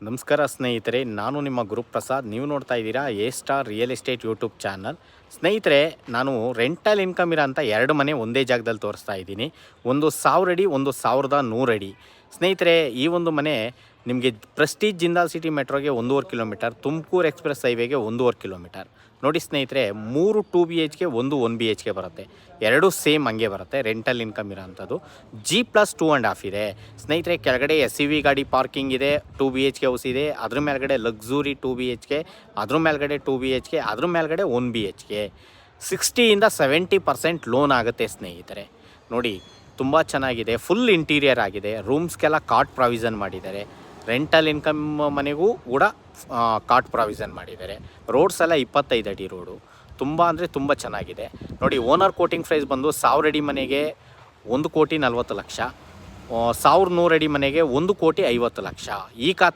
ನಮಸ್ಕಾರ ಸ್ನೇಹಿತರೆ, ನಾನು ನಿಮ್ಮ ಗುರುಪ್ರಸಾದ್. ನೀವು ನೋಡ್ತಾ ಇದ್ದೀರಾ A star real estate YouTube channel. ಸ್ನೇಹಿತರೆ, ನಾನು ರೆಂಟಲ್ ಇನ್ಕಮ್ ಇರೋ ಅಂಥ ಎರಡು ಮನೆ ಒಂದೇ ಜಾಗದಲ್ಲಿ ತೋರಿಸ್ತಾ ಇದ್ದೀನಿ. ಒಂದು 1000 ಅಡಿ, ಒಂದು 1100 ಅಡಿ. ಸ್ನೇಹಿತರೆ, ಈ ಒಂದು ಮನೆ ನಿಮಗೆ ಪ್ರೆಸ್ಟೀಜ್ ಜಿಂದಾಲ್ ಸಿಟಿ ಮೆಟ್ರೋಗೆ 1.5 ಕಿಲೋಮೀಟರ್, ತುಮಕೂರು ಎಕ್ಸ್ಪ್ರೆಸ್ ಹೈವೇಗೆ 1.5 ಕಿಲೋಮೀಟರ್. ನೋಡಿ ಸ್ನೇಹಿತರೆ, 3 2 BHK, 1 1 BHK ಬರುತ್ತೆ. ಎರಡು ಸೇಮ್ ಹಂಗೆ ಬರುತ್ತೆ. ರೆಂಟಲ್ ಇನ್ಕಮ್ ಇರೋ ಅಂಥದ್ದು. G+2.5 ಇದೆ ಸ್ನೇಹಿತರೆ. ಕೆಳಗಡೆ SUV ಗಾಡಿ ಪಾರ್ಕಿಂಗ್ ಇದೆ, 2 BHK ಹೌಸ್ ಇದೆ. ಅದ್ರ ಮೇಲ್ಗಡೆ ಲಕ್ಸುರಿ 2 BHK, ಅದ್ರ ಮೇಲ್ಗಡೆ 2 BHK, ಅದ್ರ ಮೇಲ್ಗಡೆ 1 BHK. 60ಇಂದ 70% ಲೋನ್ ಆಗುತ್ತೆ ಸ್ನೇಹಿತರೆ. ನೋಡಿ, ತುಂಬ ಚೆನ್ನಾಗಿದೆ. ಫುಲ್ ಇಂಟೀರಿಯರ್ ಆಗಿದೆ. ರೂಮ್ಸ್ಗೆಲ್ಲ ಕಾಟ್ ಪ್ರಾವಿಷನ್ ಮಾಡಿದ್ದಾರೆ. ರೆಂಟಲ್ ಇನ್ಕಮ್ ಮನೆಗೂ ಕೂಡ ಕಾಟ್ ಪ್ರಾವಿಷನ್ ಮಾಡಿದ್ದಾರೆ. ರೋಡ್ಸ್ ಎಲ್ಲ 25 ಅಡಿ ರೋಡು. ತುಂಬ ಅಂದರೆ ತುಂಬ ಚೆನ್ನಾಗಿದೆ. ನೋಡಿ, ಓನರ್ ಕೋಟಿಂಗ್ ಪ್ರೈಸ್ ಬಂದು 1000 ಅಡಿ ಮನೆಗೆ 1,40,40,00,000, 1100 ಅಡಿ ಮನೆಗೆ 1,50,00,000. ಈ